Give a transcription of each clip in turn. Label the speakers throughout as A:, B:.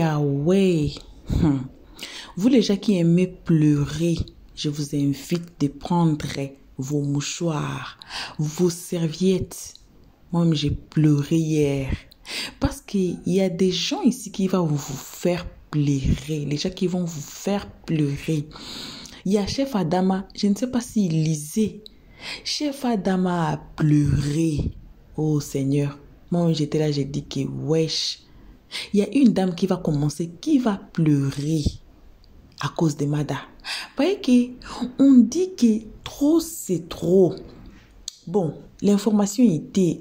A: ah ouais. Vous les gens qui aimez pleurer, je vous invite de prendre vos mouchoirs, vos serviettes. Moi-même, j'ai pleuré hier. Parce qu'il y a des gens ici qui vont vous faire pleurer. Les gens qui vont vous faire pleurer. Il y a Chef Adama, je ne sais pas s'il lisait. Chef Adama a pleuré. Oh Seigneur. Moi, j'étais là, j'ai dit que wesh. Il y a une dame qui va commencer, qui va pleurer à cause de Mada. Parce qu'on dit que trop, c'est trop. Bon, l'information était,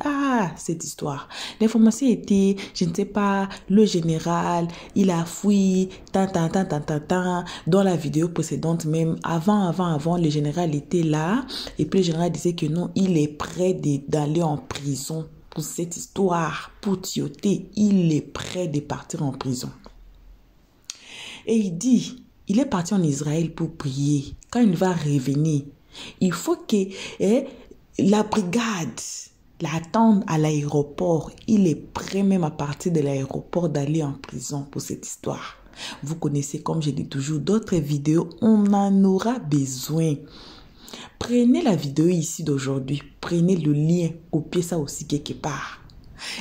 A: cette histoire. L'information était, je ne sais pas, le général, il a fui, dans la vidéo précédente même, avant, le général était là, et puis le général disait que non, il est prêt d'aller en prison pour cette histoire, pour Tioté, il est prêt de partir en prison. Et il dit, il est parti en Israël pour prier. Quand il va revenir, il faut que la brigade l'attende à l'aéroport. Il est prêt même à partir de l'aéroport d'aller en prison pour cette histoire. Vous connaissez, comme je dis toujours, d'autres vidéos, on en aura besoin. Prenez la vidéo ici d'aujourd'hui, prenez le lien, copiez ça aussi quelque part.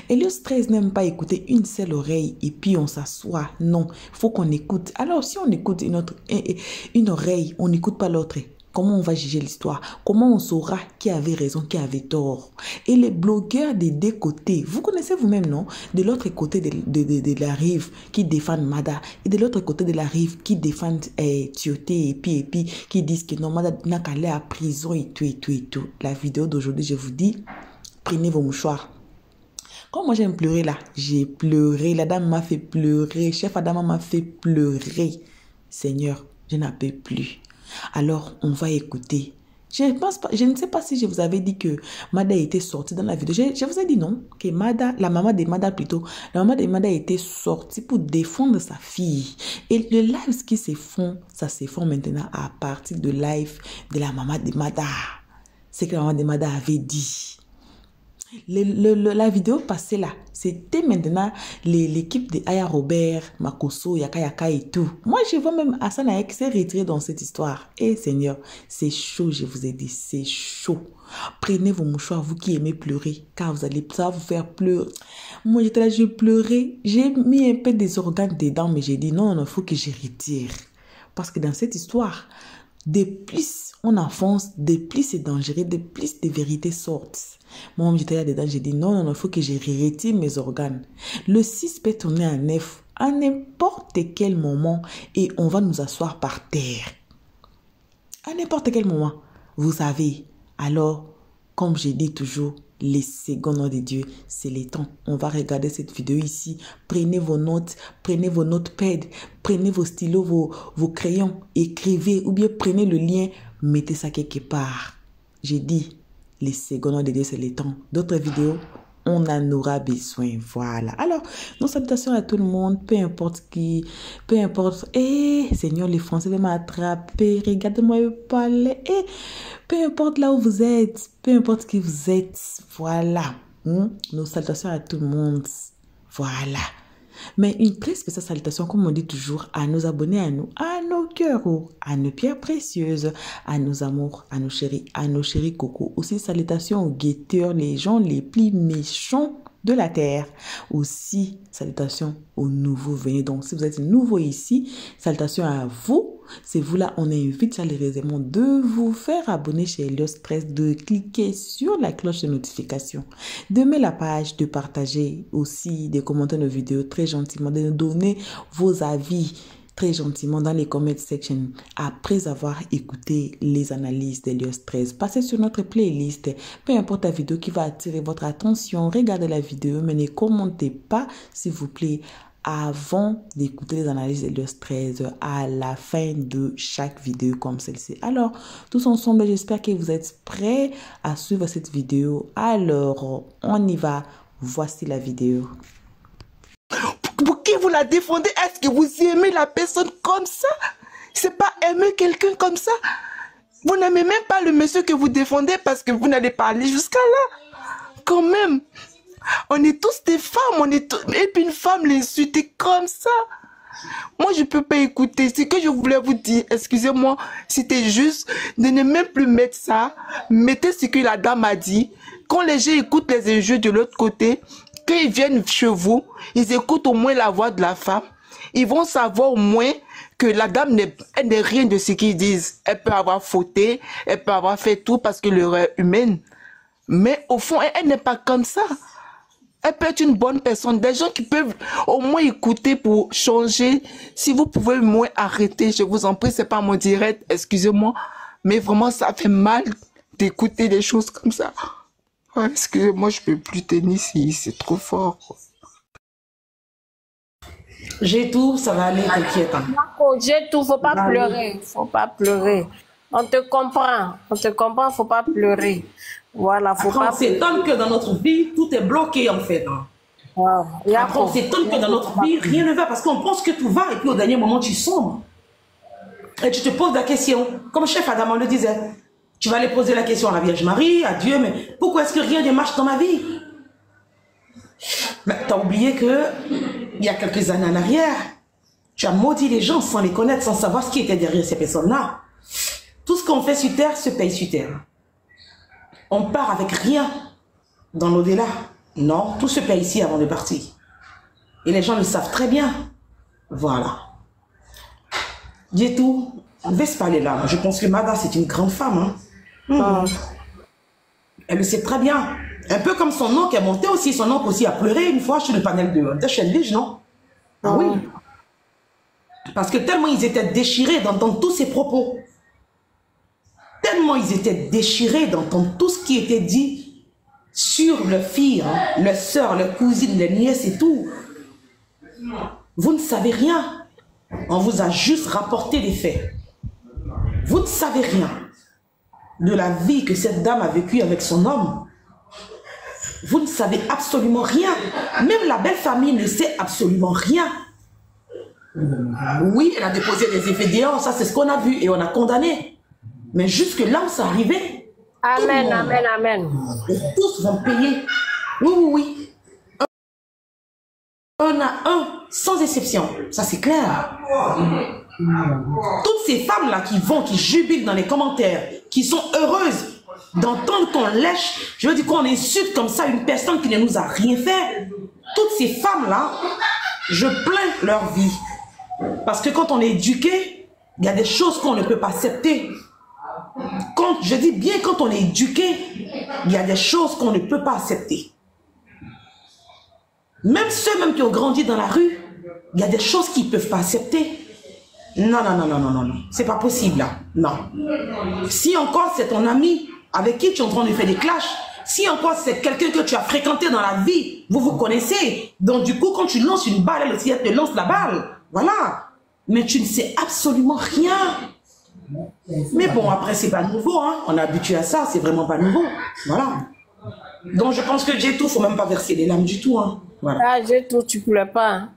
A: Elios 13 n'aime pas écouter une seule oreille et puis on s'assoit. Non, il faut qu'on écoute. Alors si on écoute une oreille, on n'écoute pas l'autre. Comment on va juger l'histoire? Comment on saura qui avait raison, qui avait tort? Et les blogueurs des deux côtés, vous connaissez vous-même, non? De l'autre côté de la rive qui défendent Mada et de l'autre côté de la rive qui défendent Tioté et puis qui disent que non, Mada n'a qu'à aller à prison et tout. La vidéo d'aujourd'hui, je vous dis, prenez vos mouchoirs. Quand moi j'aime pleurer là, j'ai pleuré. La dame m'a fait pleurer. Chef Adama m'a fait pleurer. Seigneur, je n'en peux plus. Alors, on va écouter. Je ne sais pas si je vous avais dit que Mada était sortie dans la vidéo. Je vous ai dit non, que Mada, la maman de Mada plutôt, la maman de Mada était sortie pour défendre sa fille. Et le live qui se font, ça se font maintenant à partir de live de la maman de Mada. C'est que la maman de Mada avait dit. La vidéo passée là, c'était maintenant l'équipe de Aya Robert, Makoso, Yaka et tout. Moi, je vois même Hassan Aek s'est retiré dans cette histoire. Et Seigneur, c'est chaud, je vous ai dit, c'est chaud. Prenez vos mouchoirs, vous qui aimez pleurer, car ça va vous faire pleurer. Moi, j'étais là, je pleurais. J'ai mis un peu des organes dedans, mais j'ai dit non, il faut que je retire. Parce que dans cette histoire, de plus on enfonce, de plus c'est dangereux, de plus des vérités sortent. Moi, j'étais là-dedans, j'ai dit non, il faut que je retire mes organes. Le 6 peut tourner à 9 à n'importe quel moment et on va nous asseoir par terre. À n'importe quel moment, vous savez. Alors, comme je dis toujours, les secondes de Dieu, c'est les temps. On va regarder cette vidéo ici. Prenez vos notes pad, prenez vos stylos, vos crayons, écrivez ou bien prenez le lien, mettez ça quelque part. J'ai dit, les secondes de Dieu, c'est les temps. D'autres vidéos, on en aura besoin. Voilà. Alors, nos salutations à tout le monde, peu importe qui, peu importe. Seigneur, les Français vont m'attraper. Regardez-moi parler. Peu importe là où vous êtes, peu importe qui vous êtes. Voilà. Nos salutations à tout le monde. Voilà. Mais une très spéciale salutation, comme on dit toujours, à nos abonnés, à nos cœurs, à nos pierres précieuses, à nos amours, à nos chéris cocos. Aussi, salutations aux guetteurs, les gens les plus méchants de la terre. Aussi, salutations aux nouveaux venus. Donc, si vous êtes nouveau ici, salutations à vous. C'est vous là, on invite chaleureusement de vous faire abonner chez Elios 13, de cliquer sur la cloche de notification, de mettre la page, de partager aussi, de commenter nos vidéos très gentiment, de nous donner vos avis très gentiment dans les comment section après avoir écouté les analyses d'Elios 13. Passez sur notre playlist, peu importe la vidéo qui va attirer votre attention, regardez la vidéo, mais ne commentez pas s'il vous plaît avant d'écouter les analyses d'Elios 13 à la fin de chaque vidéo comme celle-ci. Alors, tous ensemble, j'espère que vous êtes prêts à suivre cette vidéo. Alors, on y va. Voici la vidéo.
B: Pour qui vous la défendez? Est-ce que vous aimez la personne comme ça? C'est pas aimer quelqu'un comme ça? Vous n'aimez même pas le monsieur que vous défendez parce que vous n'allez pas aller jusqu'à là. Quand même. On est tous des femmes, et puis une femme l'insulter comme ça. Moi, je peux pas écouter. Ce que je voulais vous dire, excusez-moi, c'était juste de ne même plus mettre ça. Mettez ce que la dame a dit. Quand les gens écoutent les injures de l'autre côté, quand ils viennent chez vous, ils écoutent au moins la voix de la femme. Ils vont savoir au moins que la dame n'est rien de ce qu'ils disent. Elle peut avoir fauté, elle peut avoir fait tout parce que l'erreur est humaine. Mais au fond, elle n'est pas comme ça. Elle peut être une bonne personne. Des gens qui peuvent au moins écouter pour changer. Si vous pouvez au moins arrêter, je vous en prie, c'est pas mon direct, excusez-moi. Mais vraiment, ça fait mal d'écouter des choses comme ça. Ouais, excusez-moi, je peux plus tenir ici, c'est trop fort.
C: J'ai tout, ça va aller, t'inquiète.
D: J'ai tout, faut pas pleurer, faut pas pleurer. On te comprend, faut pas pleurer. Voilà, faut
C: Après,
D: pas
C: on s'étonne que dans notre vie, tout est bloqué en fait. Hein.
D: Wow.
C: Après, on s'étonne que dans notre vie, rien ne va parce qu'on pense que tout va et puis au dernier moment, tu sombres. Et tu te poses la question, comme chef Adam le disait, tu vas aller poser la question à la Vierge Marie, à Dieu, mais pourquoi est-ce que rien ne marche dans ma vie? Mais tu as oublié que il y a quelques années en arrière, tu as maudit les gens sans les connaître, sans savoir ce qui était derrière ces personnes-là. Tout ce qu'on fait sur terre se paye sur terre. On part avec rien dans l'au-delà. Non, tout se paye ici avant de partir. Et les gens le savent très bien. Voilà. Dis tout. Vespa, elle est là. Je pense que Mada, c'est une grande femme. Hein. Elle le sait très bien. Un peu comme son oncle qui est monté aussi. Son oncle aussi a pleuré une fois sur le panel de Chelvige, non? Ah oui. Parce que tellement ils étaient déchirés d'entendre tous ces propos. Tellement ils étaient déchirés d'entendre tout ce qui était dit sur leur fille, hein, leur soeur, leur cousine, les nièces et tout. Vous ne savez rien. On vous a juste rapporté des faits. Vous ne savez rien de la vie que cette dame a vécue avec son homme. Vous ne savez absolument rien. Même la belle famille ne sait absolument rien. Oui, elle a déposé des effets dehors, ça c'est ce qu'on a vu et on a condamné. Mais jusque là où ça arrivait,
D: amen, amen, amen.
C: Tous vont payer. Oui, oui, oui. Un à un, sans exception. Ça c'est clair. Toutes ces femmes-là qui vont, qui jubilent dans les commentaires, qui sont heureuses d'entendre qu'on lèche, je veux dire qu'on insulte comme ça une personne qui ne nous a rien fait. Toutes ces femmes-là, je plains leur vie. Parce que quand on est éduqué, il y a des choses qu'on ne peut pas accepter. Quand, je dis bien quand on est éduqué, il y a des choses qu'on ne peut pas accepter. Même ceux même qui ont grandi dans la rue, il y a des choses qu'ils ne peuvent pas accepter. Non, non, non, non, non, non, non. C'est pas possible là. Non. Si encore c'est ton ami avec qui tu es en train de faire des clashs, si encore c'est quelqu'un que tu as fréquenté dans la vie, vous vous connaissez. Donc du coup, quand tu lances une balle, elle aussi elle te lance la balle. Voilà. Mais tu ne sais absolument rien. Mais bon, après, c'est pas nouveau. Hein. On est habitué à ça. C'est vraiment pas nouveau. Voilà. Donc je pense que j'ai tout. Faut même pas verser les larmes du tout. Hein. Voilà.
D: Ah, j'ai tout. Tu pleures pas.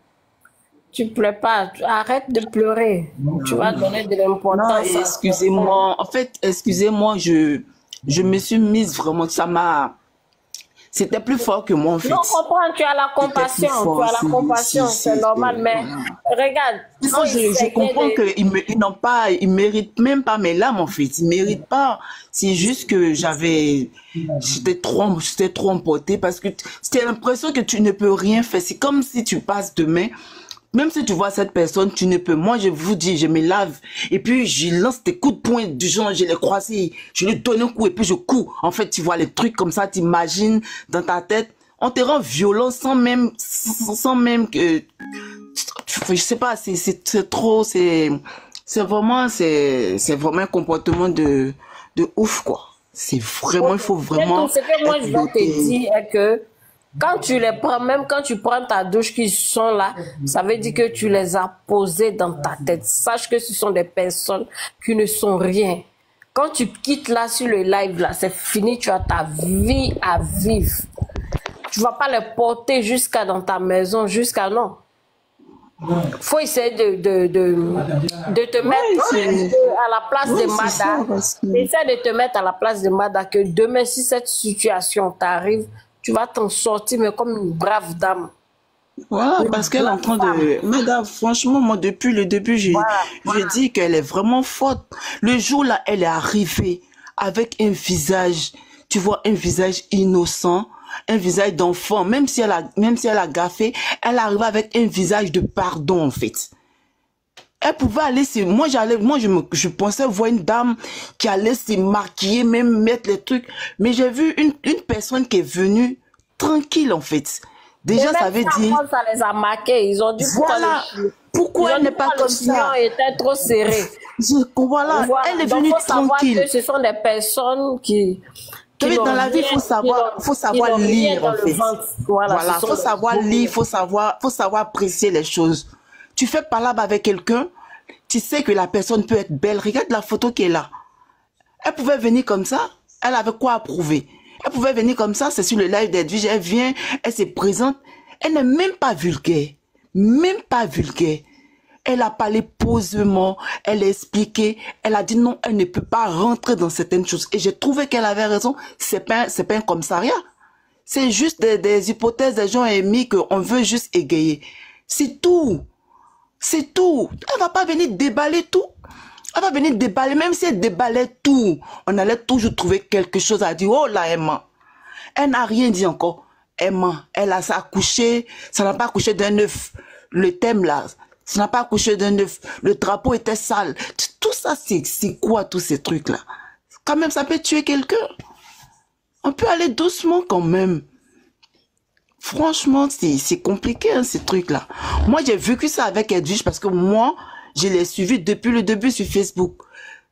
D: Tu pleures pas. Arrête de pleurer. Tu vas donner de l'importance.
B: Non, excusez-moi. En fait, excusez-moi, je me suis mise vraiment, ça m'a... C'était plus fort que moi, en fait.
D: Non, comprends, tu as la compassion. Tu as la compassion, c'est normal. Mais regarde.
B: Non, je comprends qu'ils n'ont pas, ils méritent même pas mes larmes, en fait. Ils méritent pas. C'est juste que j'étais trop emportée parce que c'était l'impression que tu ne peux rien faire. C'est comme si tu passes demain. Même si tu vois cette personne, tu ne peux. Moi, je vous dis, je me lave. Et puis, je lance des coups de poing du genre, je les croisé. Je lui donne un coup et puis je cours. En fait, tu vois les trucs comme ça, tu imagines dans ta tête. On te rend violent sans même que... Je sais pas, c'est trop, c'est vraiment un comportement de ouf, quoi. C'est vraiment, il faut vraiment...
D: Ce que moi, je dois te dire est que quand tu les prends, même quand tu prends ta douche qui sont là, ça veut dire que tu les as posés dans ta tête. Sache que ce sont des personnes qui ne sont rien. Quand tu quittes là sur le live là, c'est fini, tu as ta vie à vivre. Tu vas pas les porter jusqu'à dans ta maison, jusqu'à non. Faut essayer de te mettre à la place de Mada. Essaie de te mettre à la place de Mada que demain, si cette situation t'arrive, tu vas t'en sortir, mais comme une brave dame.
B: Voilà,
D: Une
B: parce qu'elle est en
D: brave
B: train
D: femme.
B: de... Madame, franchement, moi, depuis le début, j'ai dit qu'elle est vraiment forte. Le jour là, elle est arrivée avec un visage, tu vois, un visage innocent, un visage d'enfant. Même si elle a gaffé, elle arrive avec un visage de pardon, en fait. Elle pouvait aller je pensais voir une dame qui allait se maquiller, même mettre les trucs. Mais j'ai vu une personne qui est venue tranquille, en fait. Déjà, ça veut dire...
D: Ça les a marqués. Ils ont dit
B: Voilà. Pourquoi elle n'est pas comme ça?
D: Le était trop serré.
B: Voilà. Elle est venue
D: Donc, faut savoir
B: tranquille.
D: que ce sont des personnes qui
B: Dans la vie, il faut savoir lire, en fait. Voilà, faut savoir lire, faut savoir apprécier les choses. Tu fais palabre avec quelqu'un, tu sais que la personne peut être belle. Regarde la photo qui est là. Elle pouvait venir comme ça, elle avait quoi à prouver. Elle pouvait venir comme ça, c'est sur le live d'Edwige, elle vient, elle se présente. Elle n'est même pas vulgaire. Même pas vulgaire. Elle a parlé posément, elle a expliqué, elle a dit non, elle ne peut pas rentrer dans certaines choses. Et j'ai trouvé qu'elle avait raison, c'est pas un commissariat. C'est juste des hypothèses des gens émis qu'on veut juste égayer. C'est tout. C'est tout. Elle va pas venir déballer tout. Elle va venir déballer, même si elle déballait tout, on allait toujours trouver quelque chose à dire. Oh là, Emma. Elle n'a rien dit encore. Emma, elle a accouché, ça n'a pas accouché d'un œuf. Le thème là, ça n'a pas accouché d'un œuf. Le drapeau était sale. Tout ça, c'est quoi tous ces trucs-là? Quand même, ça peut tuer quelqu'un. On peut aller doucement quand même. Franchement, c'est compliqué, hein, ces trucs-là. Moi, j'ai vécu ça avec Edwige parce que moi, je l'ai suivi depuis le début sur Facebook.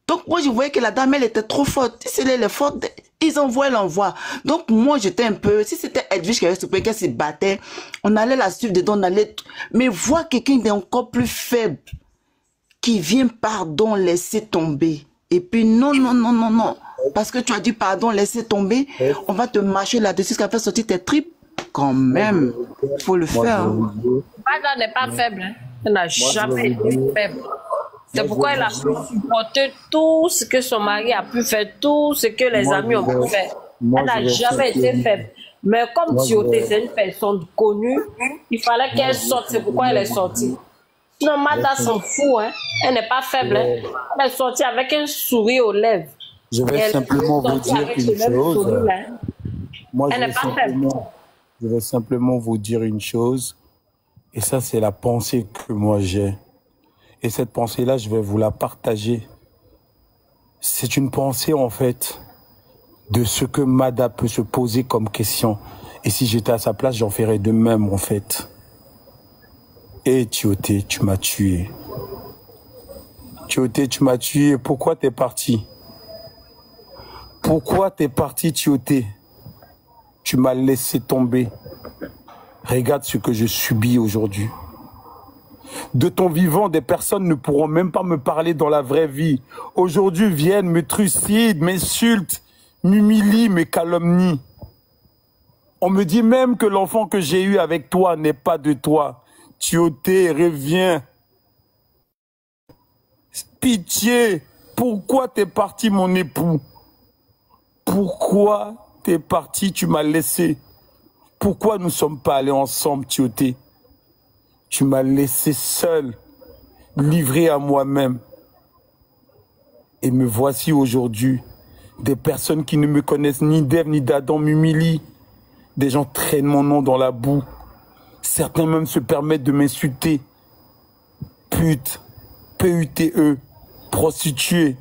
B: Donc, moi, je voyais que la dame, elle était trop forte. Si elle est forte, ils envoient, elle envoie. Donc, moi, j'étais un peu... Si c'était Edwige qui avait souffert, qu'elle se battait, on allait la suivre dedans, on allait... Mais voir quelqu'un d'encore plus faible qui vient, pardon, laisser tomber. Et puis, non. Parce que tu as dit pardon, laisser tomber, on va te marcher là-dessus, ce qui a fait sortir tes tripes. Quand même, il faut le faire.
D: Madame n'est pas faible. Hein. Elle n'a jamais été faible. C'est pourquoi elle a pu supporter tout ce que son mari a pu faire, tout ce que les amis ont pu faire. Elle n'a jamais été faible. Mais comme Tioté, c'est une personne connue, il fallait qu'elle sorte. C'est pourquoi elle est sortie. Sinon, Mata s'en fout. Hein. Elle n'est pas faible. Hein. Elle est sortie avec un sourire aux lèvres.
E: Je vais simplement vous dire une chose. Moi, je vais simplement vous dire une chose. Et ça, c'est la pensée que moi j'ai. Et cette pensée-là, je vais vous la partager. C'est une pensée, en fait, de ce que Mada peut se poser comme question. Et si j'étais à sa place, j'en ferais de même, en fait. Et Tioté, tu m'as tué. Tioté, tu m'as tué. Pourquoi t'es parti? Pourquoi t'es parti, Tioté? Tu m'as laissé tomber. Regarde ce que je subis aujourd'hui. De ton vivant, des personnes ne pourront même pas me parler dans la vraie vie. Aujourd'hui, viennent, me trucident, m'insultent, m'humilient, me calomnient. On me dit même que l'enfant que j'ai eu avec toi n'est pas de toi. Tioté, reviens. Pitié, pourquoi t'es parti, mon époux? Pourquoi t'es parti, tu m'as laissé? Pourquoi nous ne sommes pas allés ensemble, Tioté? Tu m'as laissé seul, livré à moi-même. Et me voici aujourd'hui. Des personnes qui ne me connaissent ni d'Ève ni d'Adam m'humilient. Des gens traînent mon nom dans la boue. Certains même se permettent de m'insulter. Pute, P-U-T-E, prostituée.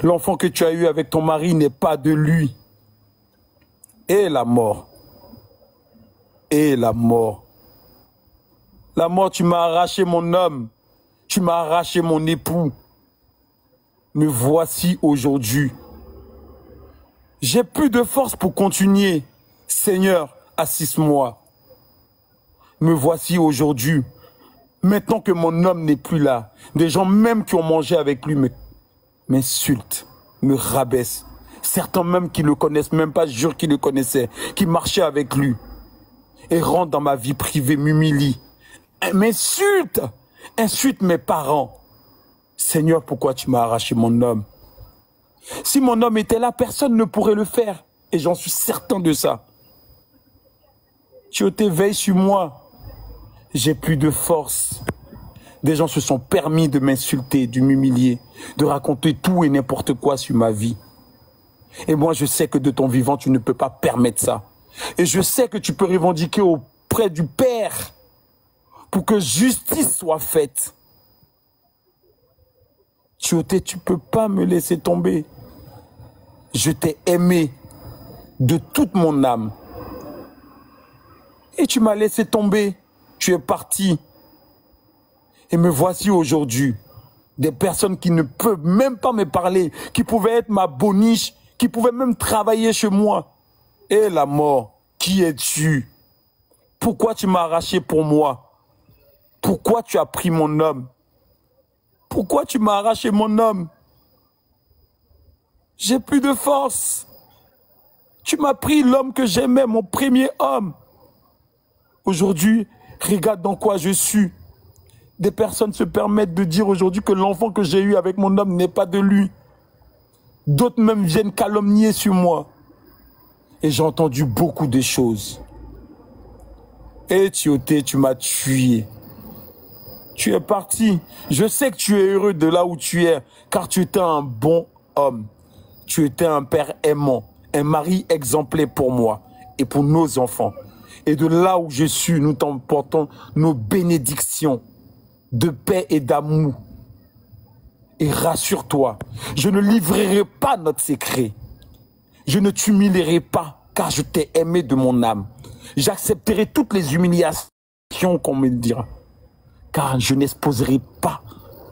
E: L'enfant que tu as eu avec ton mari n'est pas de lui. Et la mort. Et la mort. La mort, tu m'as arraché mon homme. Tu m'as arraché mon époux. Me voici aujourd'hui. J'ai plus de force pour continuer. Seigneur, assiste-moi. Me voici aujourd'hui. Maintenant que mon homme n'est plus là, des gens même qui ont mangé avec lui m'insultent, me rabaissent. Certains même qui ne le connaissent même pas, jurent qu'ils le connaissaient, qui marchaient avec lui. Et rentrent dans ma vie privée, m'humilient. M'insulte, insulte mes parents. Seigneur, pourquoi tu m'as arraché mon homme? Si mon homme était là, personne ne pourrait le faire. Et j'en suis certain de ça. Tioté, veille sur moi. J'ai plus de force. Des gens se sont permis de m'insulter, de m'humilier, de raconter tout et n'importe quoi sur ma vie. Et moi, je sais que de ton vivant, tu ne peux pas permettre ça. Et je sais que tu peux revendiquer auprès du Père pour que justice soit faite. Tioté, tu peux pas me laisser tomber. Je t'ai aimé de toute mon âme. Et tu m'as laissé tomber. Tu es parti. Et me voici aujourd'hui. Des personnes qui ne peuvent même pas me parler, qui pouvaient être ma boniche, qui pouvaient même travailler chez moi. Et la mort, qui es-tu? Pourquoi tu m'as arraché pour moi? Pourquoi tu as pris mon homme? Pourquoi tu m'as arraché mon homme? J'ai plus de force. Tu m'as pris l'homme que j'aimais, mon premier homme. Aujourd'hui, regarde dans quoi je suis. Des personnes se permettent de dire aujourd'hui que l'enfant que j'ai eu avec mon homme n'est pas de lui. D'autres même viennent calomnier sur moi. Et j'ai entendu beaucoup de choses. Et Tioté, tu m'as tué. Tu es parti. Je sais que tu es heureux de là où tu es, car tu étais un bon homme. Tu étais un père aimant, un mari exemplaire pour moi et pour nos enfants. Et de là où je suis, nous t'emportons nos bénédictions de paix et d'amour. Et rassure-toi, je ne livrerai pas notre secret. Je ne t'humilierai pas, car je t'ai aimé de mon âme. J'accepterai toutes les humiliations qu'on me dira, car je n'exposerai pas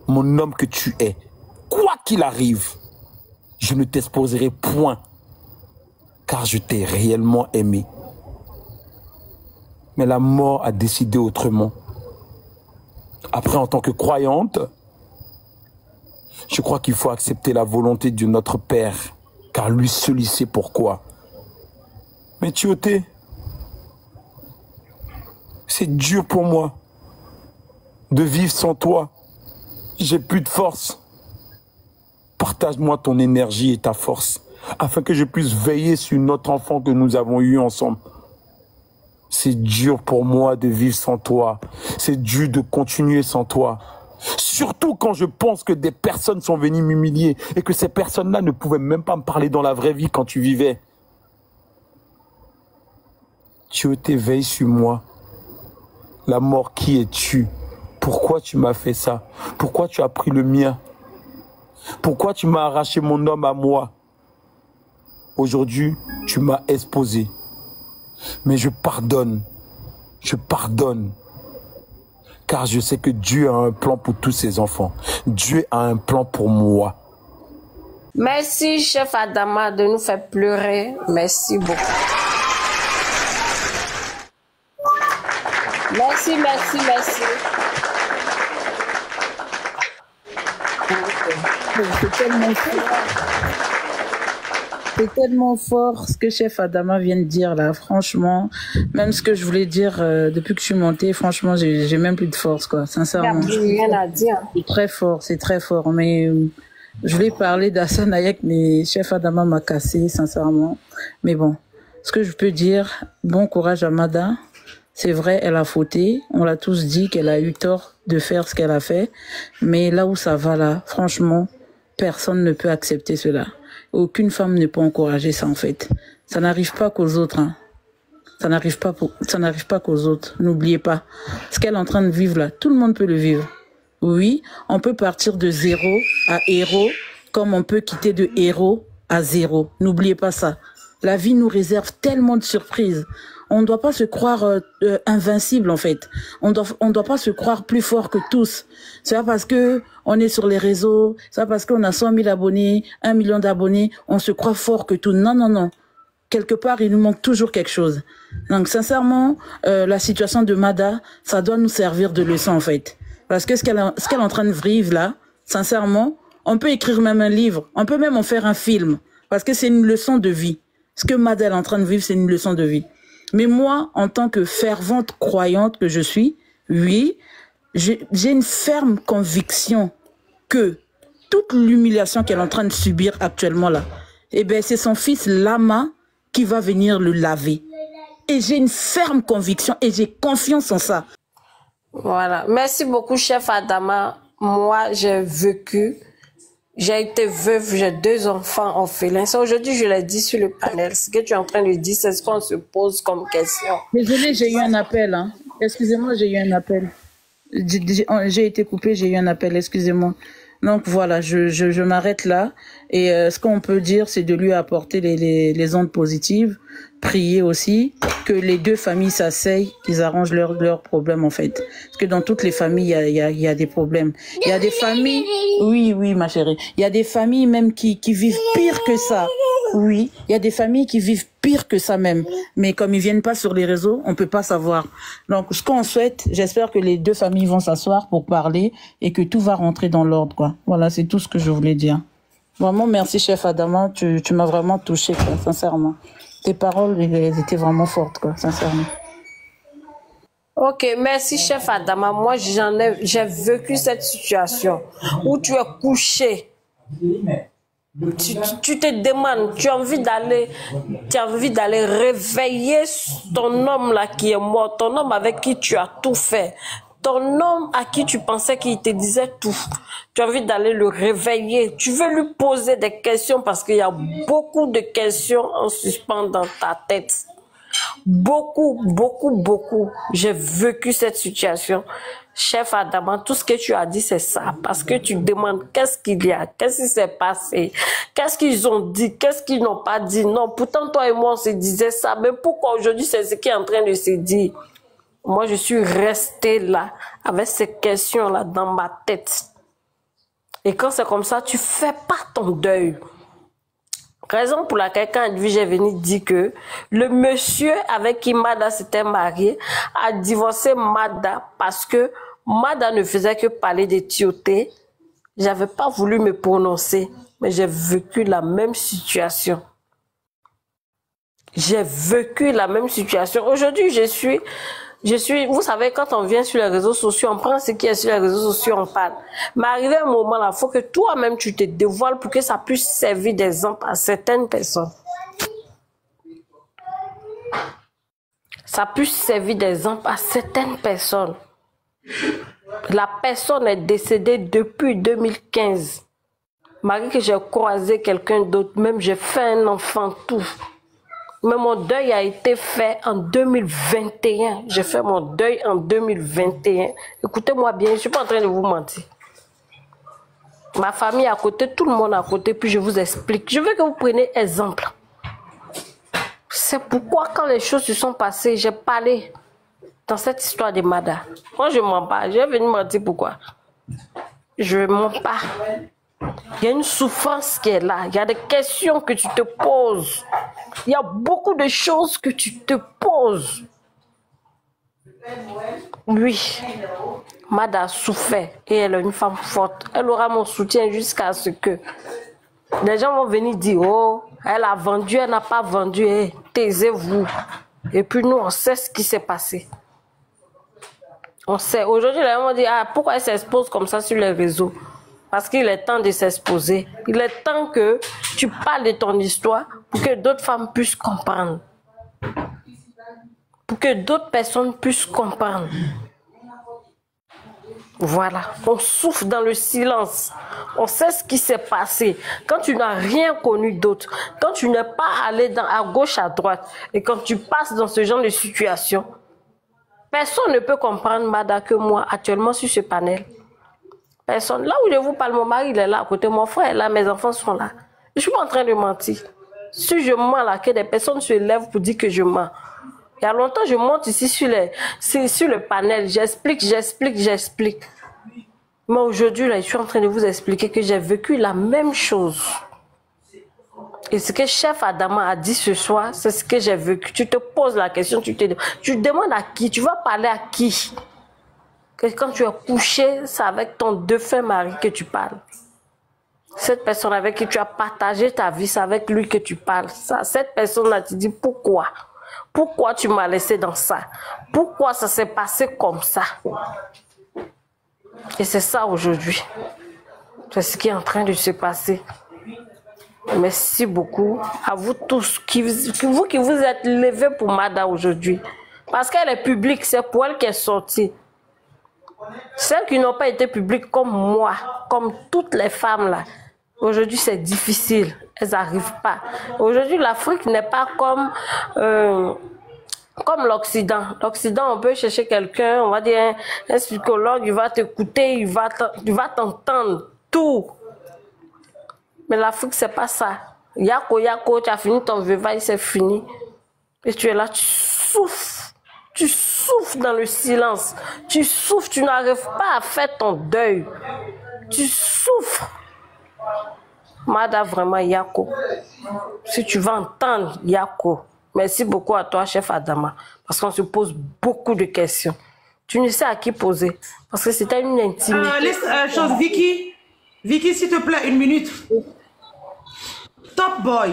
E: mon homme que tu es. Quoi qu'il arrive, je ne t'exposerai point, car je t'ai réellement aimé. Mais la mort a décidé autrement. Après, en tant que croyante, je crois qu'il faut accepter la volonté de notre Père, car lui seul il sait pourquoi. Mais Tioté, c'est dur pour moi de vivre sans toi. J'ai plus de force. Partage-moi ton énergie et ta force, afin que je puisse veiller sur notre enfant que nous avons eu ensemble. C'est dur pour moi de vivre sans toi. C'est dur de continuer sans toi. Surtout quand je pense que des personnes sont venues m'humilier et que ces personnes-là ne pouvaient même pas me parler dans la vraie vie quand tu vivais. Tu t'éveilles sur moi. La mort, qui es-tu? Pourquoi tu m'as fait ça? Pourquoi tu as pris le mien? Pourquoi tu m'as arraché mon homme à moi? Aujourd'hui, tu m'as exposé. Mais je pardonne, car je sais que Dieu a un plan pour tous ses enfants. Dieu a un plan pour moi.
D: Merci, chef Adama, de nous faire pleurer. Merci beaucoup. Merci.
A: C'est tellement fort ce que chef Adama vient de dire là, franchement. Même ce que je voulais dire depuis que je suis montée, franchement, j'ai même plus de force, quoi, sincèrement.
D: Il n'y a rien à dire.
A: C'est très fort. Mais je voulais parler d'Hassan Hayek, mais chef Adama m'a cassé, sincèrement. Mais bon, ce que je peux dire, bon courage à Mada. C'est vrai, elle a fauté. On l'a tous dit qu'elle a eu tort de faire ce qu'elle a fait. Mais là où ça va là, franchement, personne ne peut accepter cela. Aucune femme ne peut encourager ça, en fait. Ça n'arrive pas qu'aux autres, hein. Ça n'arrive pas qu'aux autres. N'oubliez pas. Ce qu'elle est en train de vivre là, tout le monde peut le vivre. Oui, on peut partir de 0 à héros, comme on peut quitter de héros à 0. N'oubliez pas ça. La vie nous réserve tellement de surprises. On ne doit pas se croire invincible, en fait. On doit pas se croire plus fort que tous. C'est pas parce que on est sur les réseaux, c'est pas parce qu'on a 100 000 abonnés, 1 million d'abonnés, on se croit fort que tout. Non. Quelque part, il nous manque toujours quelque chose. Donc, sincèrement, la situation de Mada, ça doit nous servir de leçon, en fait. Parce que ce qu'elle est en train de vivre là, sincèrement, on peut écrire même un livre, on peut même en faire un film. Parce que c'est une leçon de vie. Ce que Mada est en train de vivre, c'est une leçon de vie. Mais moi, en tant que fervente croyante que je suis, oui, j'ai une ferme conviction que toute l'humiliation qu'elle est en train de subir actuellement là, eh ben, c'est son fils Lama qui va venir le laver. Et j'ai une ferme conviction et j'ai confiance en ça.
D: Voilà. Merci beaucoup, chef Adama. Moi, j'ai vécu, j'ai été veuve, j'ai 2 enfants orphelins. Aujourd'hui, je l'ai dit sur le panel. Ce que tu es en train de dire, c'est ce qu'on se pose comme question.
A: Désolée, j'ai eu un appel. Hein. Excusez-moi, j'ai eu un appel. J'ai été coupée, j'ai eu un appel, excusez-moi. Donc voilà, je m'arrête là. Et ce qu'on peut dire, c'est de lui apporter les ondes positives, prier aussi, que les 2 familles s'asseyent, qu'ils arrangent leurs problèmes en fait. Parce que dans toutes les familles, il y a des problèmes. Il y a des familles, oui ma chérie, il y a des familles même qui vivent pire que ça. Oui, il y a des familles qui vivent pire que ça même. Mais comme ils viennent pas sur les réseaux, on peut pas savoir. Donc, ce qu'on souhaite, j'espère que les 2 familles vont s'asseoir pour parler et que tout va rentrer dans l'ordre, quoi. Voilà, c'est tout ce que je voulais dire. Vraiment, merci, chef Adama. Tu m'as vraiment touché, quoi, sincèrement. Tes paroles, elles étaient vraiment fortes, quoi, sincèrement.
D: Ok, merci, chef Adama. Moi, j'ai vécu cette situation où tu es couché. Tu te demandes, tu as envie d'aller réveiller ton homme là qui est mort, ton homme avec qui tu as tout fait, ton homme à qui tu pensais qu'il te disait tout. Tu as envie d'aller le réveiller, tu veux lui poser des questions parce qu'il y a beaucoup de questions en suspens dans ta tête. Beaucoup. J'ai vécu cette situation. Chef Adama, tout ce que tu as dit, c'est ça. Parce que tu demandes qu'est-ce qu'il y a, qu'est-ce qui s'est passé, qu'est-ce qu'ils ont dit, qu'est-ce qu'ils n'ont pas dit. Non, pourtant, toi et moi, on se disait ça. Mais pourquoi aujourd'hui, c'est ce qui est en train de se dire? Moi, je suis restée là, avec ces questions-là dans ma tête. Et quand c'est comme ça, tu fais pas ton deuil. Raison pour laquelle, quand j'ai venu dire que le monsieur avec qui Mada s'était marié a divorcé Mada parce que Mada ne faisait que parler de Tioté. J'avais pas voulu me prononcer, mais j'ai vécu la même situation. J'ai vécu la même situation. Aujourd'hui, je suis, vous savez, quand on vient sur les réseaux sociaux, on prend ce qui est sur les réseaux sociaux, on parle. Mais arrivé un moment là, il faut que toi-même tu te dévoiles pour que ça puisse servir d'exemple à certaines personnes. Ça puisse servir d'exemple à certaines personnes. La personne est décédée depuis 2015. Malgré que j'ai croisé quelqu'un d'autre, même j'ai fait un enfant, tout. Mais mon deuil a été fait en 2021. J'ai fait mon deuil en 2021. Écoutez-moi bien, je ne suis pas en train de vous mentir. Ma famille à côté, tout le monde à côté, puis je vous explique. Je veux que vous preniez exemple. C'est pourquoi quand les choses se sont passées, j'ai parlé dans cette histoire de Mada. Moi, je ne mens pas. Je vais venir mentir pourquoi. Je ne mens pas. Il y a une souffrance qui est là. Il y a des questions que tu te poses. Il y a beaucoup de choses que tu te poses. Oui, Mada a souffert et elle est une femme forte. Elle aura mon soutien jusqu'à ce que les gens vont venir dire, oh, elle a vendu, elle n'a pas vendu. Hey, taisez-vous. Et puis nous, on sait ce qui s'est passé. On sait. Aujourd'hui, les gens vont dire, ah, pourquoi elle s'expose comme ça sur les réseaux? Parce qu'il est temps de s'exposer. Il est temps que tu parles de ton histoire pour que d'autres femmes puissent comprendre. Pour que d'autres personnes puissent comprendre. Voilà. On souffre dans le silence. On sait ce qui s'est passé. Quand tu n'as rien connu d'autre, quand tu n'es pas allé à gauche, à droite, et quand tu passes dans ce genre de situation, personne ne peut comprendre Mada que moi actuellement sur ce panel. Personne. Là où je vous parle, mon mari il est là à côté, mon frère est là, mes enfants sont là. Je ne suis pas en train de mentir. Si je mens là, que des personnes se lèvent pour dire que je mens. Il y a longtemps, je monte ici sur le panel, j'explique. Mais aujourd'hui, là, je suis en train de vous expliquer que j'ai vécu la même chose. Et ce que chef Adama a dit ce soir, c'est ce que j'ai vécu. Tu te poses la question, tu demandes à qui, tu vas parler à qui? Que quand tu es couché, c'est avec ton défunt mari que tu parles. Cette personne avec qui tu as partagé ta vie, c'est avec lui que tu parles. Cette personne-là te dit pourquoi? Pourquoi tu m'as laissé dans ça? Pourquoi ça s'est passé comme ça? Et c'est ça aujourd'hui. C'est ce qui est en train de se passer. Merci beaucoup à vous tous, vous qui vous êtes levés pour Mada aujourd'hui. Parce qu'elle est publique, c'est pour elle qu'elle est sortie. Celles qui n'ont pas été publiques comme moi, comme toutes les femmes là, aujourd'hui c'est difficile, elles n'arrivent pas. Aujourd'hui l'Afrique n'est pas comme l'Occident. L'Occident, on peut chercher quelqu'un, on va dire un psychologue, il va t'écouter, il va t'entendre tout. Mais l'Afrique, c'est pas ça. Yako, tu as fini ton vevaille, c'est fini. Et tu es là, tu souffres. Tu souffres dans le silence. Tu souffres, tu n'arrives pas à faire ton deuil. Tu souffres. Mada, vraiment, Yako. Si tu vas entendre, Yako. Merci beaucoup à toi, chef Adama. Parce qu'on se pose beaucoup de questions. Tu ne sais à qui poser. Parce que c'était une intimité.
C: Vicky, s'il te plaît, 1 minute. Top Boy.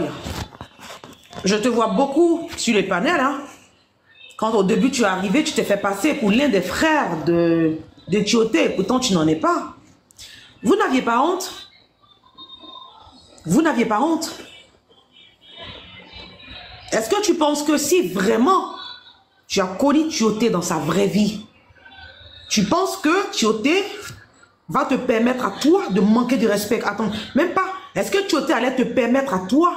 C: Je te vois beaucoup sur les panels. Hein. Quand au début tu es arrivé, tu t'es fait passer pour l'un des frères de Tioté. Pourtant, tu n'en es pas. Vous n'aviez pas honte? Vous n'aviez pas honte? Est-ce que tu penses que si vraiment tu as connu Tioté dans sa vraie vie, tu penses que Tioté va te permettre à toi de manquer de respect? Attends, même pas. Est-ce que Tioté allait te permettre à toi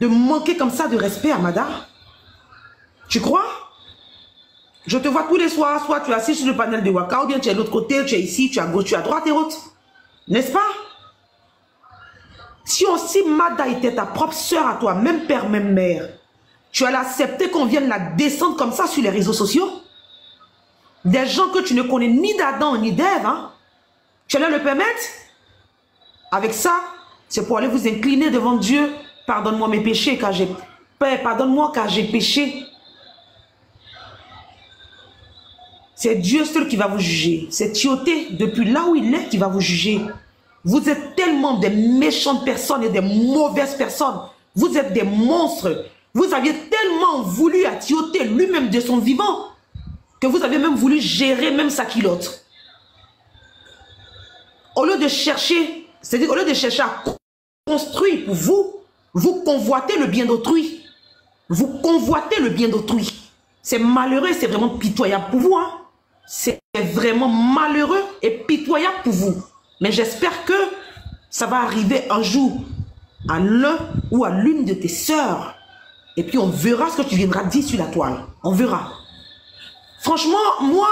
C: de manquer comme ça de respect à Mada? Tu crois? Je te vois tous les soirs, soit tu es assis sur le panel de Waka, ou bien tu es de l'autre côté, tu es ici, tu es à gauche, tu es à droite et autres. N'est-ce pas? Si Mada était ta propre soeur à toi, même père, même mère, tu allais accepter qu'on vienne la descendre comme ça sur les réseaux sociaux? Des gens que tu ne connais ni d'Adam ni d'Ève, hein? Tu allais le permettre? Avec ça, c'est pour aller vous incliner devant Dieu. Pardonne-moi mes péchés, car j'ai Père, pardonne-moi car j'ai péché. C'est Dieu seul qui va vous juger. C'est Tioté, depuis là où il est, qui va vous juger. Vous êtes tellement des méchantes personnes et des mauvaises personnes. Vous êtes des monstres. Vous aviez tellement voulu à Tioté lui-même de son vivant que vous avez même voulu gérer même sa culotte. Au lieu de chercher, c'est-à-dire au lieu de chercher à construire pour vous, vous convoitez le bien d'autrui. Vous convoitez le bien d'autrui. C'est malheureux, c'est vraiment pitoyable pour vous. Hein? C'est vraiment malheureux et pitoyable pour vous. Mais j'espère que ça va arriver un jour à l'un ou à l'une de tes sœurs. Et puis on verra ce que tu viendras dire sur la toile. On verra. Franchement, moi,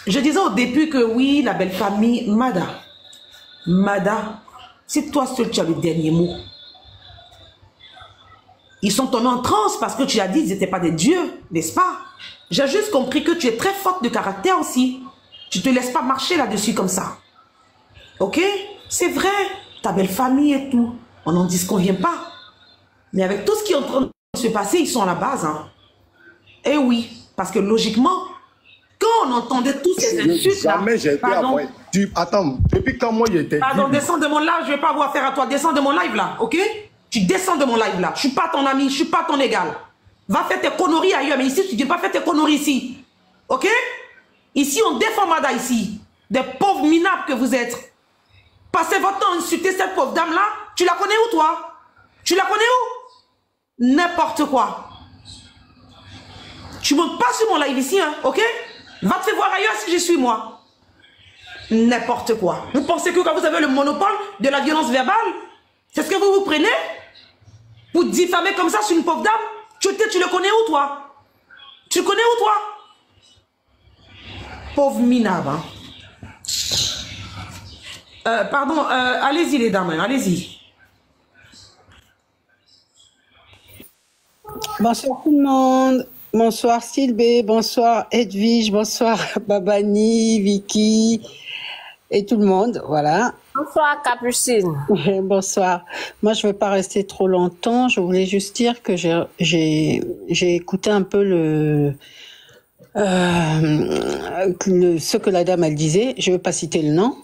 C: je disais au début que oui, la belle famille, Mada, c'est toi seul qui as le dernier mot. Ils sont tombés en transe parce que tu as dit qu'ils n'étaient pas des dieux, n'est-ce pas? J'ai juste compris que tu es très forte de caractère aussi. Tu ne te laisses pas marcher là-dessus comme ça. Ok? C'est vrai, ta belle famille et tout. On n'en disconvient pas. Mais avec tout ce qui est en train de se passer, ils sont à la base. Hein. Eh oui, parce que logiquement, quand on entendait tous ces insultes là...
F: Jamais j'ai été envoyé. Attends, depuis quand moi j'étais...
C: Pardon, descends de mon live, je ne vais pas avoir affaire à toi. Descends de mon live là, ok? Tu descends de mon live là. Je ne suis pas ton ami, je ne suis pas ton égal. Va faire tes conneries ailleurs, mais ici, tu ne viens pas faire tes conneries ici. Ok? Ici, on défend Mada ici. Des pauvres minables que vous êtes. Passez votre temps à insulter cette pauvre dame là. Tu la connais où toi? Tu la connais où? N'importe quoi. Tu ne montes pas sur mon live ici, hein, ok? Va te faire voir ailleurs si je suis moi. N'importe quoi. Vous pensez que quand vous avez le monopole de la violence verbale, c'est ce que vous vous prenez pour diffamer comme ça sur une pauvre dame? Tu le connais où, toi? Tu le connais où, toi? Pauvre minable. Hein? Pardon, allez-y, les dames, allez-y.
G: Bonsoir tout le monde. Bonsoir Sylvie, bonsoir Edwige, bonsoir Babani, Vicky et tout le monde, voilà.
D: Bonsoir Capucine.
G: Bonsoir. Moi, je ne vais pas rester trop longtemps. Je voulais juste dire que j'ai écouté un peu ce que la dame elle disait. Je ne veux pas citer le nom,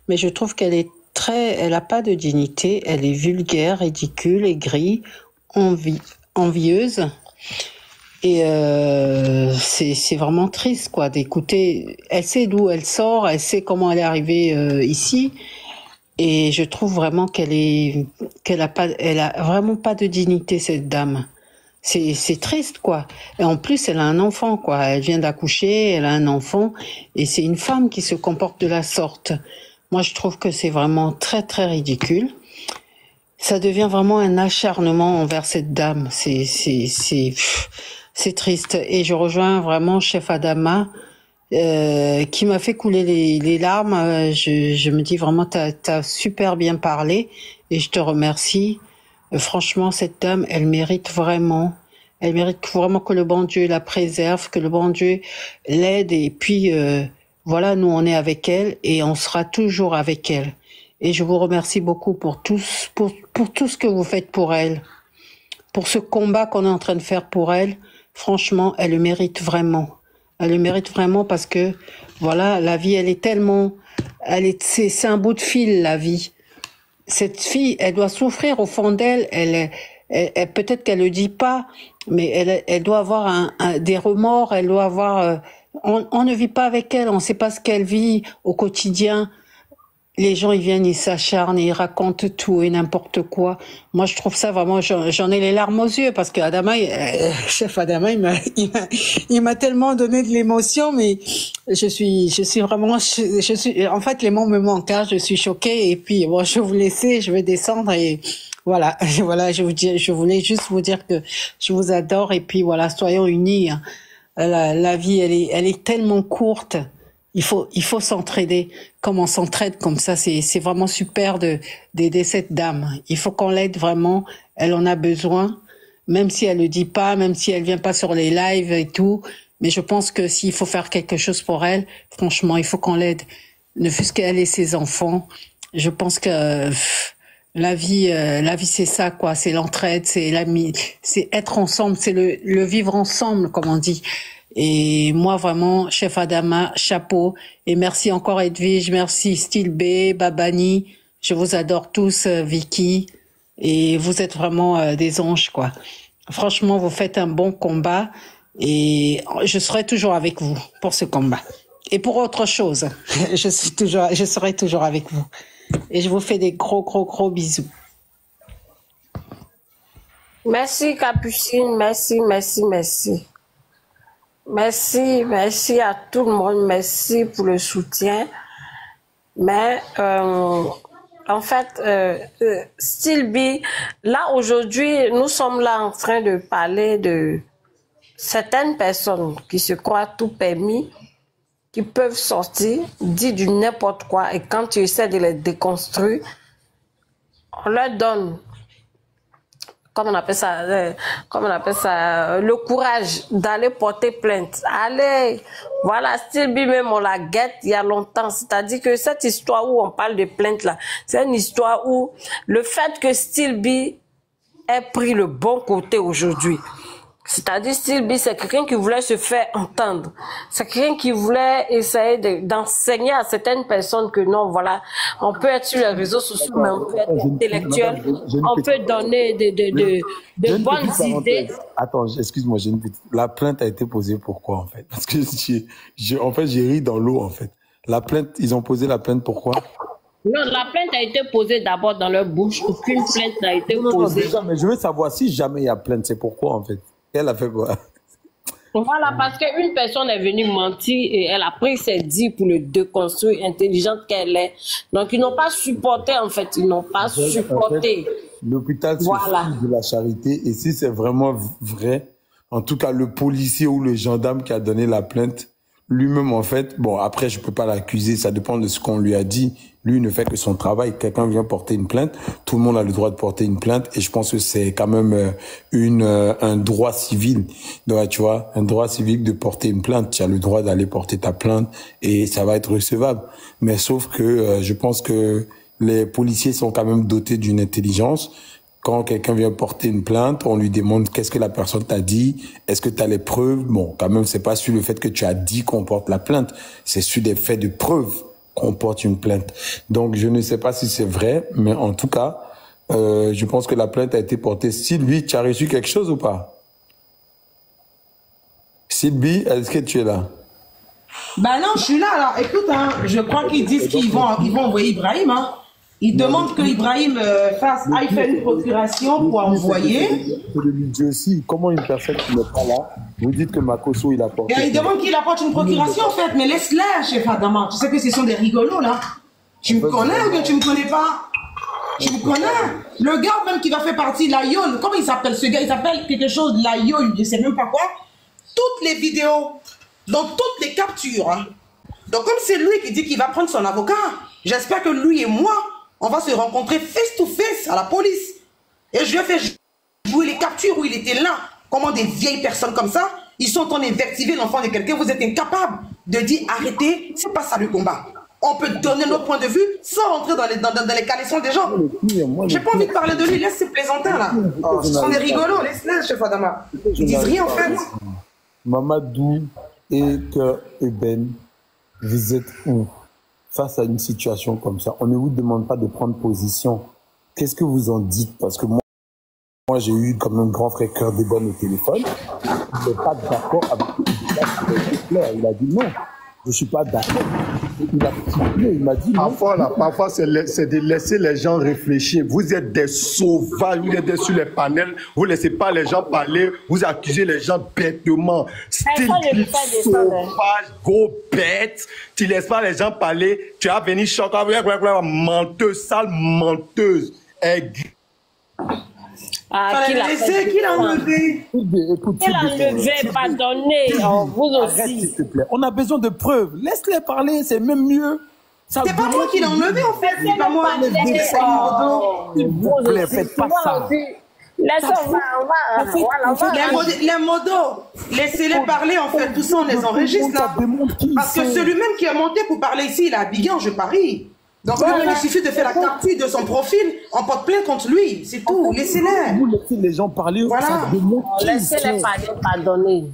G: mais je trouve qu'elle est elle n'a pas de dignité. Elle est vulgaire, ridicule, aigrie, envieuse. Et c'est vraiment triste quoi d'écouter. Elle sait d'où elle sort, elle sait comment elle est arrivée ici. Et je trouve vraiment qu'elle a vraiment pas de dignité, cette dame. C'est triste, quoi. Et en plus, elle a un enfant, quoi. Elle vient d'accoucher, elle a un enfant, et c'est une femme qui se comporte de la sorte. Moi, je trouve que c'est vraiment très, très ridicule. Ça devient vraiment un acharnement envers cette dame. C'est triste. Et je rejoins vraiment Chef Adama, qui m'a fait couler les larmes. Je me dis vraiment, t'as super bien parlé, et je te remercie. Franchement, cette dame, elle mérite vraiment que le bon Dieu la préserve, que le bon Dieu l'aide, et puis voilà, nous on est avec elle et on sera toujours avec elle. Et je vous remercie beaucoup pour tout ce que vous faites pour elle, pour ce combat qu'on est en train de faire pour elle. Franchement, elle le mérite vraiment. Elle le mérite vraiment parce que voilà, la vie, elle est tellement, c'est un bout de fil, la vie. Cette fille, elle doit souffrir au fond d'elle. Elle peut-être qu'elle le dit pas, mais elle doit avoir des remords. Elle doit avoir. On ne vit pas avec elle. On ne sait pas ce qu'elle vit au quotidien. Les gens, ils viennent, ils s'acharnent, ils racontent tout et n'importe quoi. Moi, je trouve ça vraiment, j'en ai les larmes aux yeux parce que Adama, Chef Adama, il m'a tellement donné de l'émotion, mais je suis vraiment, en fait, les mots me manquent, hein, je suis choquée, et puis, bon, je vais vous laisser, je vais descendre, et voilà, voilà, je voulais juste vous dire que je vous adore, et puis voilà, soyons unis, hein. La vie, elle est tellement courte. Il faut s'entraider. Comme on s'entraide comme ça, c'est vraiment super d'aider cette dame. Il faut qu'on l'aide vraiment. Elle en a besoin, même si elle le dit pas, même si elle vient pas sur les lives et tout. Mais je pense que s'il faut faire quelque chose pour elle, franchement, il faut qu'on l'aide. Ne fût-ce qu'elle et ses enfants. Je pense que la vie, c'est ça, quoi. C'est l'entraide, c'est c'est être ensemble, c'est le vivre ensemble, comme on dit. Et moi, vraiment, Chef Adama, chapeau. Et merci encore Edwige, merci Style B, Babani. Je vous adore tous, Vicky. Et vous êtes vraiment des anges, quoi. Franchement, vous faites un bon combat. Et je serai toujours avec vous pour ce combat. Et pour autre chose, je serai toujours avec vous. Et je vous fais des gros bisous.
D: Merci Capucine, merci. Merci à tout le monde, merci pour le soutien. Mais en fait, Style B, là aujourd'hui, nous sommes là en train de parler de certaines personnes qui se croient tout permis, qui peuvent sortir, dire du n'importe quoi, et quand tu essaies de les déconstruire, on leur donne, comment on appelle ça, le courage d'aller porter plainte. Allez, voilà, Style B même, on la guette il y a longtemps. C'est-à-dire que cette histoire où on parle de plainte là, c'est une histoire où le fait que Style B ait pris le bon côté aujourd'hui. C'est-à-dire, Style B, c'est quelqu'un qui voulait se faire entendre. C'est quelqu'un qui voulait essayer d'enseigner à certaines personnes que non, voilà, on peut être sur les réseaux sociaux, mais on peut être intellectuel, on peut donner de bonnes idées.
E: Attends, excuse-moi, j'ai une petite... La plainte a été posée pourquoi, en fait? Parce que en fait, j'ai ri dans l'eau, en fait. La plainte, ils ont posé la plainte pourquoi?
D: Non, la plainte a été posée d'abord dans leur bouche. Aucune plainte n'a été posée.
E: Déjà, mais je veux savoir si jamais il y a plainte, c'est pourquoi, en fait? Elle a fait quoi?
D: Voilà, parce qu'une personne est venue mentir et elle a pris ses dits pour le déconstruire, intelligente qu'elle est. Donc, ils n'ont pas supporté, en fait. Ils n'ont pas supporté.
E: L'hôpital se fout de la charité. Et si c'est vraiment vrai, en tout cas, le policier ou le gendarme qui a donné la plainte, lui-même, en fait, bon, après, je peux pas l'accuser, ça dépend de ce qu'on lui a dit. Lui, il ne fait que son travail. Quelqu'un vient porter une plainte, tout le monde a le droit de porter une plainte, et je pense que c'est quand même un droit civil. Donc, tu vois, un droit civil de porter une plainte. Tu as le droit d'aller porter ta plainte, et ça va être recevable. Mais sauf que je pense que les policiers sont quand même dotés d'une intelligence. Quand quelqu'un vient porter une plainte, on lui demande qu'est-ce que la personne t'a dit, est-ce que tu as les preuves. Bon, quand même, c'est pas sur le fait que tu as dit qu'on porte la plainte, c'est sur des faits de preuve qu'on porte une plainte. Donc, je ne sais pas si c'est vrai, mais en tout cas, je pense que la plainte a été portée. Sylvie, tu as reçu quelque chose ou pas? Sylvie, est-ce que tu es là?
C: Bah non, je suis là, alors. Écoute, hein, je crois qu'ils disent qu'ils vont envoyer Ibrahim, hein. Il demande que Ibrahim aille faire une procuration pour envoyer.
E: Dieu aussi, comment une personne qui n'est pas là, vous dites que Makosso, il apporte.
C: Il demande qu'il apporte une procuration en fait, mais laisse-les, chef Adama. Tu sais que ce sont des rigolos là. Tu me connais ou bien tu me connais pas? Tu me connais? Le gars même qui va faire partie de l'Aïol, comment il s'appelle ce gars? Il s'appelle quelque chose de l'Aïol, je sais même pas quoi. Toutes les vidéos, dans toutes les captures. Hein. Donc comme c'est lui qui dit qu'il va prendre son avocat, j'espère que lui et moi, on va se rencontrer face to face à la police. Et je lui ai fait jouer les captures où il était là. Comment des vieilles personnes comme ça, ils sont en train d'invectiver l'enfant de quelqu'un. Vous êtes incapable de dire arrêtez, c'est pas ça le combat. On peut donner notre point de vue sans rentrer dans les caleçons des gens. J'ai pas envie de parler de lui, laisse ces plaisantins là. Oh, ce sont des rigolos, laisse-les, chef Adama. Ils disent rien en fait.
E: Mamadou et Cœur Eben, vous êtes où face à une situation comme ça? On ne vous demande pas de prendre position. Qu'est-ce que vous en dites? Parce que moi j'ai eu comme un grand frère Cœur Eben au téléphone. Il n'est pas d'accord avec ce qu'il a dit non. Je ne suis pas d'accord. Il a stipulé, il m'a dit non.
F: Parfois c'est de laisser les gens réfléchir. Vous êtes des sauvages, vous êtes sur les panels, vous ne laissez pas les gens parler, vous accusez les gens bêtement. Style sauvage, gros bête. Tu ne laisses pas les gens parler, tu vas venir choquer, menteuse, sale menteuse.
C: Qu'il a enlevé.
D: Qu'il a enlevé, pardonnez, vous aussi.
E: Arrête, s'il te plaît. On a besoin de preuves. Laisse-les parler, c'est même mieux.
C: C'est pas moi qui l'ai enlevé en fait, c'est pas moi.
E: S'il vous plaît, faites pas ça.
C: Les modos, laissez-les parler en fait, tout ça on les enregistre là. Parce que celui-même qui est monté pour parler ici, il a Abidjan, je parie. Donc il suffit de faire la capture de son profil, on porte plainte contre lui, c'est tout, laissez-les.
E: Vous laissez les gens parler, ça démontre qui ils sont.
D: Laissez-les parler, pardonnez.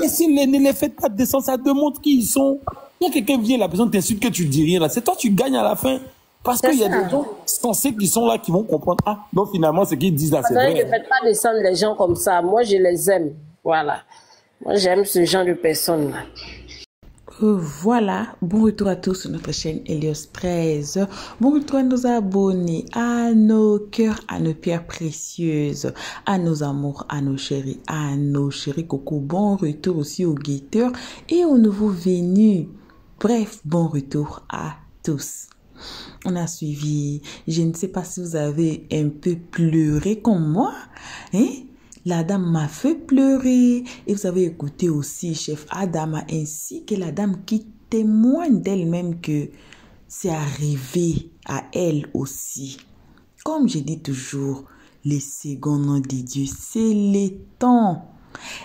E: Laissez-les, ne les faites pas descendre, ça démontre qui ils sont. Il y a quelqu'un qui vient, la personne t'insulte que tu dis rien là, c'est toi tu gagnes à la fin. Parce qu'il y a des gens censés qui sont là, qui vont comprendre. Ah, donc finalement ce qu'ils disent là c'est vrai.
D: Ne faites pas descendre les gens comme ça, moi je les aime, voilà. Moi j'aime ce genre de personnes là.
A: Voilà, bon retour à tous sur notre chaîne Helios 13. Bon retour à nos abonnés, à nos cœurs, à nos pierres précieuses, à nos amours, à nos chéris coco. Bon retour aussi aux guetteurs et aux nouveaux venus. Bref, bon retour à tous. On a suivi, je ne sais pas si vous avez un peu pleuré comme moi, hein? La dame m'a fait pleurer et vous avez écouté aussi chef Adama ainsi que la dame qui témoigne d'elle-même que c'est arrivé à elle aussi. Comme je dis toujours, les seconds noms de Dieu, c'est les temps.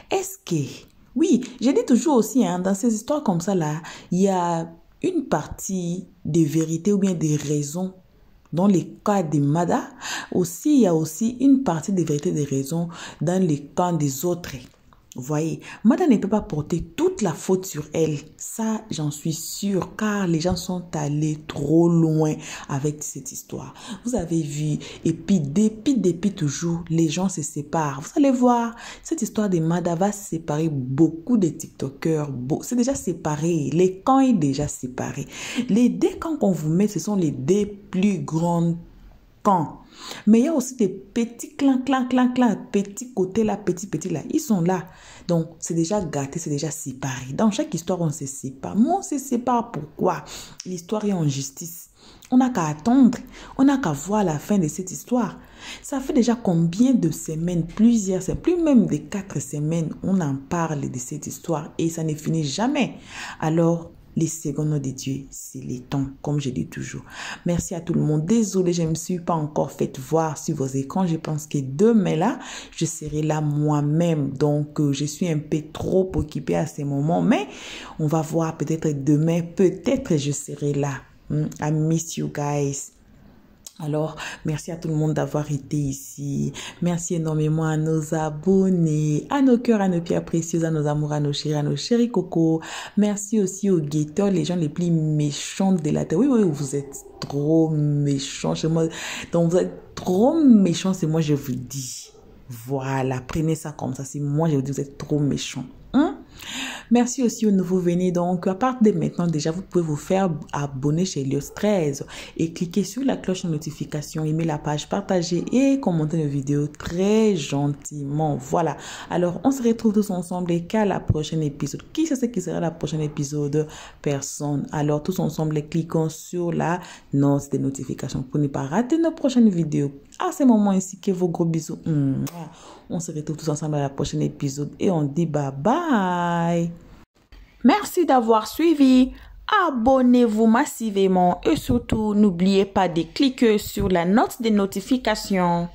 A: Est-ce que, oui, je dis toujours aussi, hein, dans ces histoires comme ça là, il y a une partie de vérité ou bien des raisons. Dans les cas de Mada, aussi, il y a aussi une partie de vérité des raisons dans les cas des autres. Vous voyez, Mada ne peut pas porter toute la faute sur elle. Ça, j'en suis sûre, car les gens sont allés trop loin avec cette histoire. Vous avez vu, et puis depuis toujours, les gens se séparent. Vous allez voir, cette histoire de Mada va séparer beaucoup de TikTokers. C'est déjà séparé. Les camps est déjà séparé. Les deux camps qu'on vous met, ce sont les deux plus grands camps. Mais il y a aussi des petits clans, petits côtés là, petits là. Ils sont là. Donc, c'est déjà gâté, c'est déjà séparé. Dans chaque histoire, on se sépare. Mais on se sépare pourquoi? L'histoire est en justice. On n'a qu'à attendre. On n'a qu'à voir la fin de cette histoire. Ça fait déjà combien de semaines, plusieurs semaines, plus même de 4 semaines, on en parle de cette histoire et ça ne finit jamais. Alors, les secondes noms de Dieu, c'est les temps, comme je dis toujours. Merci à tout le monde. Désolé, je ne me suis pas encore fait voir sur vos écrans. Je pense que demain là, je serai là moi-même. Donc, je suis un peu trop occupée à ces moments. Mais on va voir peut-être demain. Peut-être je serai là. I miss you guys. Alors, merci à tout le monde d'avoir été ici. Merci énormément à nos abonnés, à nos cœurs, à nos pierres précieuses, à nos amours, à nos chéris coco. Merci aussi aux guetteurs, les gens les plus méchants de la terre. Oui, vous êtes trop méchants chez moi. Donc, vous êtes trop méchants, c'est moi, je vous dis. Voilà, prenez ça comme ça. C'est moi, je vous dis, vous êtes trop méchants. Merci aussi aux nouveaux venus. Donc, à partir de maintenant, déjà, vous pouvez vous faire abonner chez Elios 13 et cliquer sur la cloche de notification, aimer la page, partager et commenter nos vidéos très gentiment. Voilà. Alors, on se retrouve tous ensemble et qu'à la prochaine épisode. Qui sait ce qui sera la prochaine épisode? Personne. Alors, tous ensemble, cliquons sur la note de notification pour ne pas rater nos prochaines vidéos. À ce moment ici, que vos gros bisous. On se retrouve tous ensemble à la prochaine épisode et on dit bye bye. Merci d'avoir suivi. Abonnez-vous massivement et surtout n'oubliez pas de cliquer sur la note de notification.